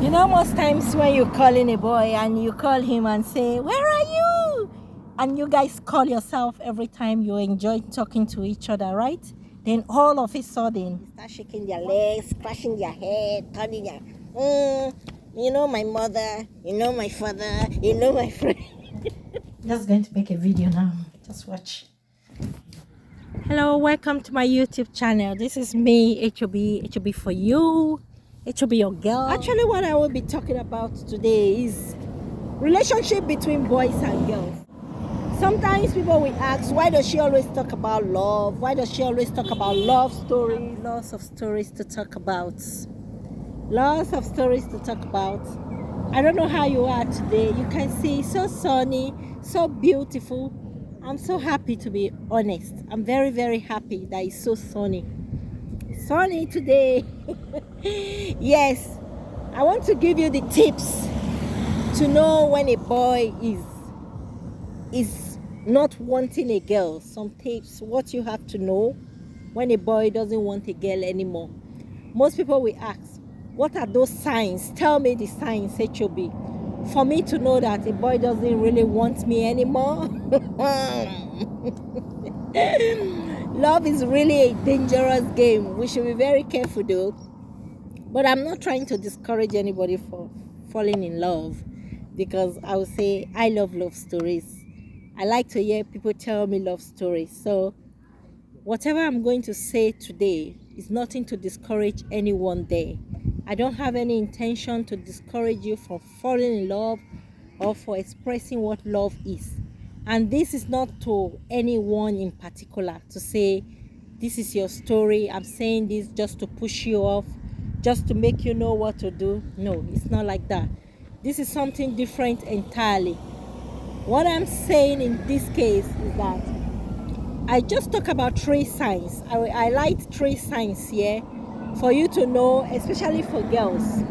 You know, most times when you call in a boy and you call him and say, "Where are you?" And you guys call yourself every time you enjoy talking to each other, right? Then all of a sudden, you start shaking their legs, scratching their head, turning their, you know my mother, you know my father, you know my friend. Just going to make a video now. Just watch. Hello, welcome to my YouTube channel. This is me, HOB for you. HOB your girl. Actually, what I will be talking about today is relationship between boys and girls. Sometimes people will ask, why does she always talk about love? Why does she always talk about love stories? Lots of stories to talk about. Lots of stories to talk about. I don't know how you are today. You can see so sunny, so beautiful. I'm so happy, to be honest. I'm very, very happy that it's so sunny. Sunny today. Yes, I want to give you the tips to know when a boy is not wanting a girl. Some tips, what you have to know when a boy doesn't want a girl anymore. Most people will ask, what are those signs? Tell me the signs, HOB, for me to know that a boy doesn't really want me anymore. Love is really a dangerous game. We should be very careful though. But I'm not trying to discourage anybody for falling in love, because I would say I love stories. I like to hear people tell me love stories. So whatever I'm going to say today is nothing to discourage anyone there. I don't have any intention to discourage you from falling in love or for expressing what love is. And this is not to anyone in particular to say, this is your story. I'm saying this just to push you off, just to make you know what to do. No, it's not like that. This is something different entirely. What I'm saying in this case is that I just talk about 3 signs. I like 3 signs here for you to know, especially for girls,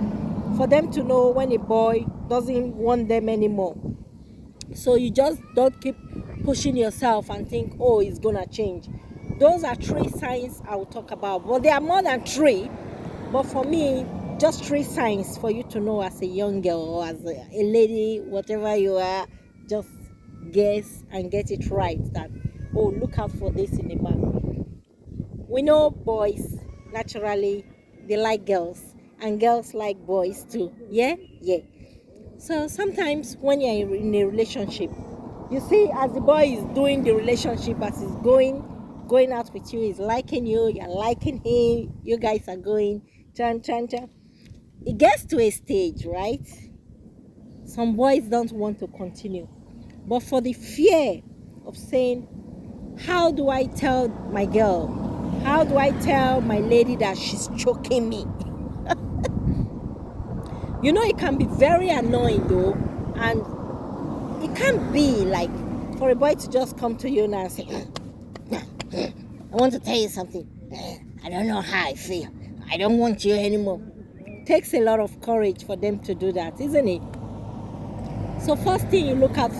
for them to know when a boy doesn't want them anymore. So you just don't keep pushing yourself and think, oh, it's gonna change. Those are 3 signs I will talk about. But there are more than 3. But for me, just 3 signs for you to know as a young girl or as a lady, whatever you are, just guess and get it right that, oh, look out for this in a man. We know boys, naturally, they like girls, and girls like boys too. Yeah? So sometimes when you're in a relationship, you see, as the boy is doing the relationship, as he's going out with you, he's liking you, you're liking him, you guys are going, chan. It gets to a stage, right? Some boys don't want to continue. But for the fear of saying, how do I tell my girl? How do I tell my lady that she's choking me? You know, it can be very annoying though. And it can't be like for a boy to just come to you now and say, I want to tell you something. I don't know how I feel. I don't want you anymore. It takes a lot of courage for them to do that, isn't it? So first thing you look out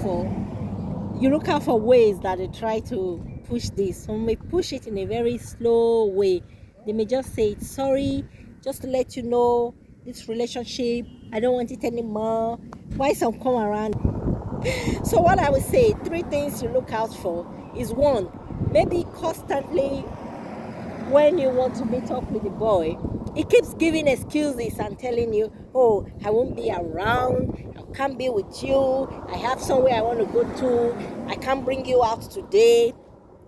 for ways that they try to push this. Some may push it in a very slow way. They may just say, sorry, just to let you know, this relationship, I don't want it anymore. Why some come around? So what I would say, 3 things you look out for is 1, maybe constantly when you want to meet up with the boy, he keeps giving excuses and telling you, oh, I won't be around, I can't be with you, I have somewhere I want to go to, I can't bring you out today.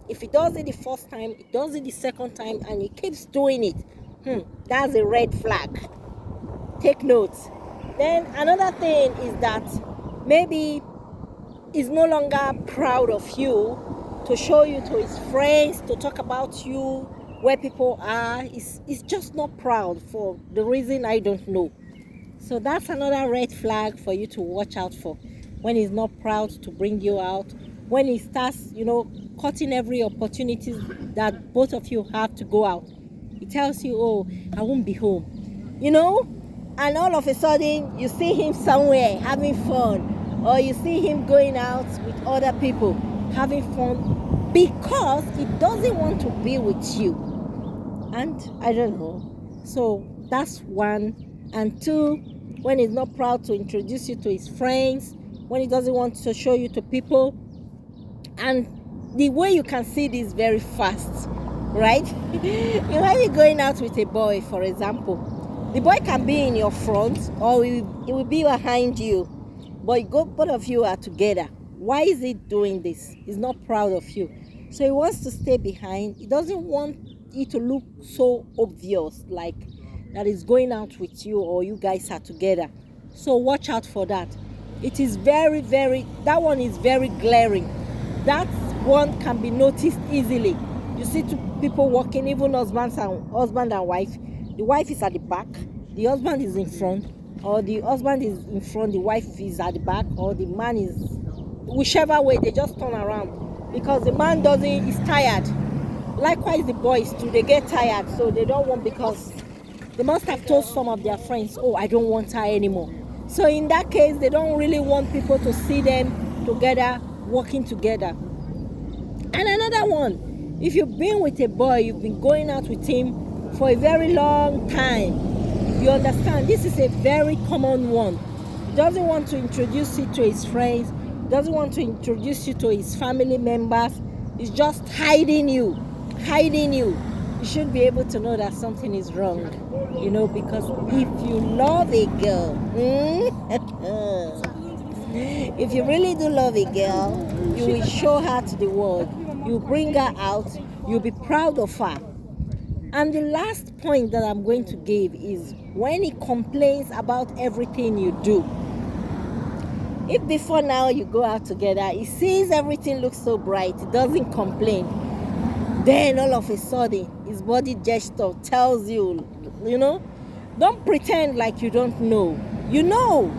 If he does it the first time, he does it the second time, and he keeps doing it, that's a red flag. Take notes. Then another thing is that maybe he's no longer proud of you to show you to his friends, to talk about you where people are. He's just not proud for the reason I don't know. So that's another red flag for you to watch out for. When he's not proud to bring you out, when he starts, cutting every opportunity that both of you have to go out. He tells you, oh, I won't be home, and all of a sudden you see him somewhere having fun, or you see him going out with other people having fun because he doesn't want to be with you. And I don't know. So that's 1. And 2, when he's not proud to introduce you to his friends, when he doesn't want to show you to people. And the way you can see this very fast, right? When you're going out with a boy, for example, the boy can be in your front or he will be behind you, but both of you are together. Why is he doing this? He's not proud of you, so he wants to stay behind. He doesn't want it to look so obvious, like that he's going out with you or you guys are together. So watch out for that. It is very, that one is very glaring. That one can be noticed easily. You see two people walking, even husband and wife. The wife is at the back, the husband is in front, or the husband is in front, the wife is at the back, or the man is, whichever way, they just turn around because the man is tired. Likewise, the boys too, they get tired, so they don't want, because they must have told some of their friends, oh, I don't want her anymore. So in that case, they don't really want people to see them together, working together. And another one, if you've been with a boy, you've been going out with him for a very long time, you understand this is a very common one. He doesn't want to introduce you to his friends, he doesn't want to introduce you to his family members. He's just hiding you. You should be able to know that something is wrong, because if you love a girl, if you really do love a girl, you will show her to the world. You bring her out, you'll be proud of her. And the last point that I'm going to give is when he complains about everything you do. If before now you go out together, he sees everything looks so bright, he doesn't complain, then all of a sudden his body gesture tells you, don't pretend like you don't know. You know.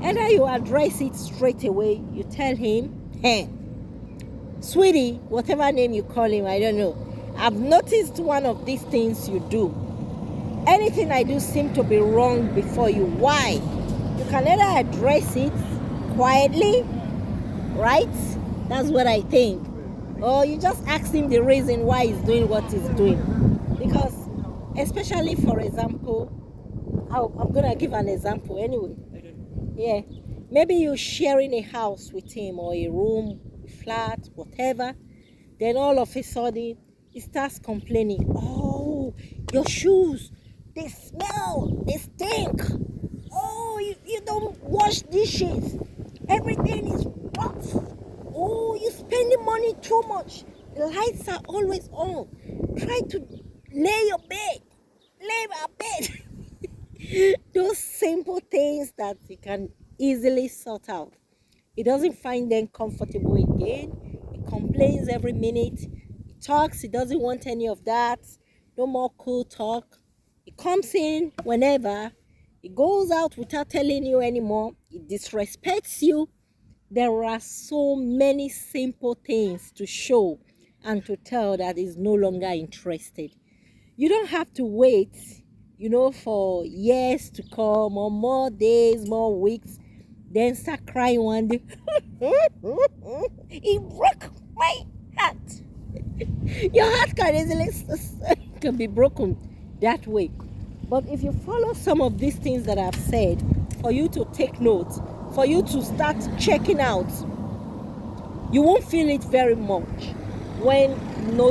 Either you address it straight away, you tell him, hey, sweetie, whatever name you call him, I don't know, I've noticed one of these things you do. Anything I do seems to be wrong before you. Why? You can either address it quietly, right? That's what I think. Or you just ask him the reason why he's doing what he's doing. Because, especially for example, I'm going to give an example anyway. Yeah. Maybe you're sharing a house with him or a room, a flat, whatever. Then all of a sudden, he starts complaining. Oh, your shoes, they smell, they stink. Oh, you don't wash dishes. Everything is rough. Oh, you're spending money too much. The lights are always on. Try to lay our bed. Those simple things that you can easily sort out. He doesn't find them comfortable again. He complains every minute. He talks. He doesn't want any of that. No more cool talk. He comes in whenever. He goes out without telling you anymore. He disrespects you. There are so many simple things to show and to tell that he's no longer interested. You don't have to wait, for years to come or more days, more weeks, then start crying one day. He broke my heart. Your heart can be broken that way. But if you follow some of these things that I've said, for you to take note, for you to start checking out, you won't feel it very much when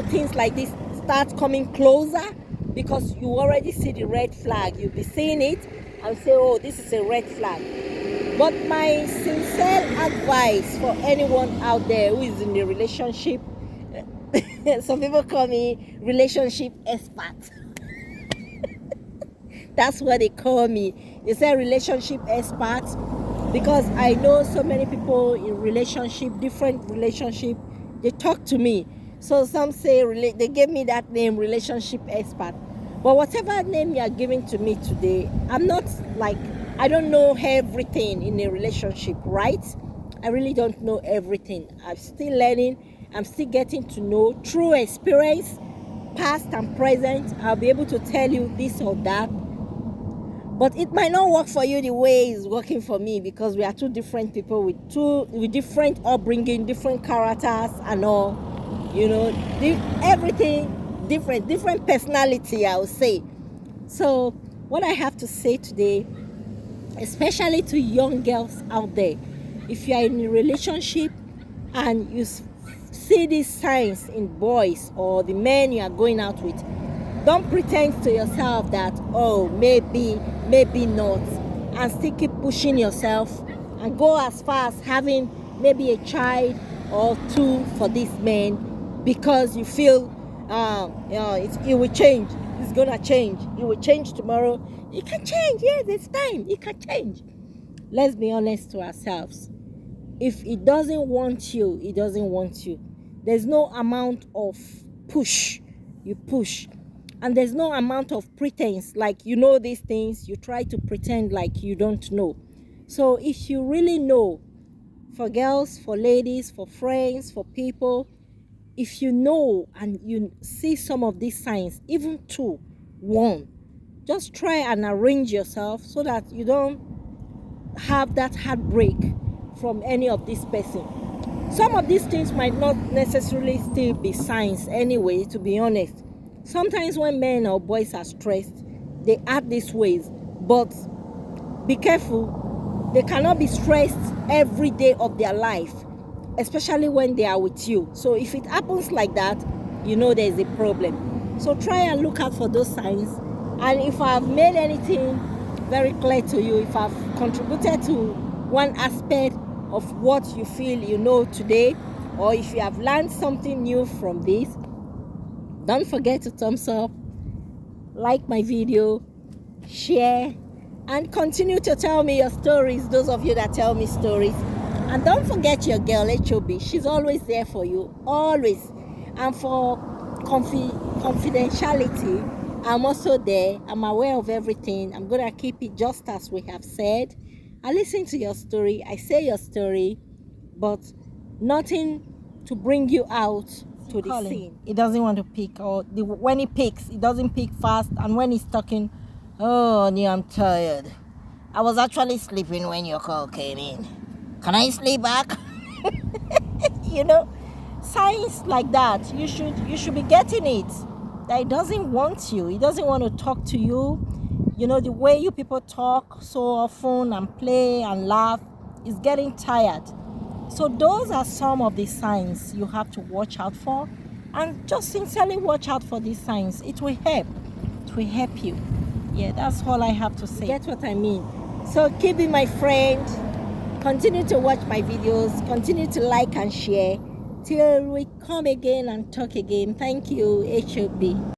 things like this start coming closer, because you already see the red flag. You'll be seeing it and say, oh, this is a red flag. But my sincere advice for anyone out there who is in a relationship, some people call me relationship expert. That's what they call me. They say relationship expert, because I know so many people in different relationship, they talk to me. So some say, they gave me that name, relationship expert. But whatever name you are giving to me today, I don't know everything in a relationship, right? I really don't know everything. I'm still learning. I'm still getting to know through experience, past and present. I'll be able to tell you this or that. But it might not work for you the way it's working for me, because we are two different people with different upbringing, different characters and all. Everything different personality, I would say. So what I have to say today especially to young girls out there. If you are in a relationship and you see these signs in boys or the men you are going out with, don't pretend to yourself that, oh, maybe not, and still keep pushing yourself and go as far as having maybe a child or two for these men because you feel it will change. It's gonna change. It will change tomorrow. It can change. Yes, it's time. It can change. Let's be honest to ourselves. If it doesn't want you, it doesn't want you. There's no amount of push. You push. And there's no amount of pretense. Like you know these things, you try to pretend like you don't know. So if you really know, for girls, for ladies, for friends, for people, if you know and you see some of these signs, even two, one, just try and arrange yourself so that you don't have that heartbreak from any of this person. Some of these things might not necessarily still be signs anyway, to be honest. Sometimes when men or boys are stressed, they act these ways, but be careful. They cannot be stressed every day of their life, especially when they are with you. So if it happens like that, you know there's a problem. So try and look out for those signs. And if I've made anything very clear to you, if I've contributed to one aspect of what you feel you know today, or if you have learned something new from this, don't forget to thumbs up, like my video, share, and continue to tell me your stories, those of you that tell me stories. And don't forget your girl HOB. She's always there for you, always. And for confidentiality, I'm also there. I'm aware of everything. I'm going to keep it just as we have said. I listen to your story. I say your story, but nothing to bring you out to the scene. It doesn't want to pick, or when it picks, it doesn't pick fast. And when he's talking, oh, honey, I'm tired. I was actually sleeping when your call came in. Can I sleep back? You know, signs like that, you should be getting it. That it doesn't want you. It doesn't want to talk to you. You know, the way you people talk so often and play and laugh is getting tired. So those are some of the signs you have to watch out for. And just sincerely watch out for these signs. It will help. It will help you. Yeah, that's all I have to say. Get what I mean? So keep being my friend. Continue to watch my videos. Continue to like and share. Till we come again and talk again. Thank you, HOB.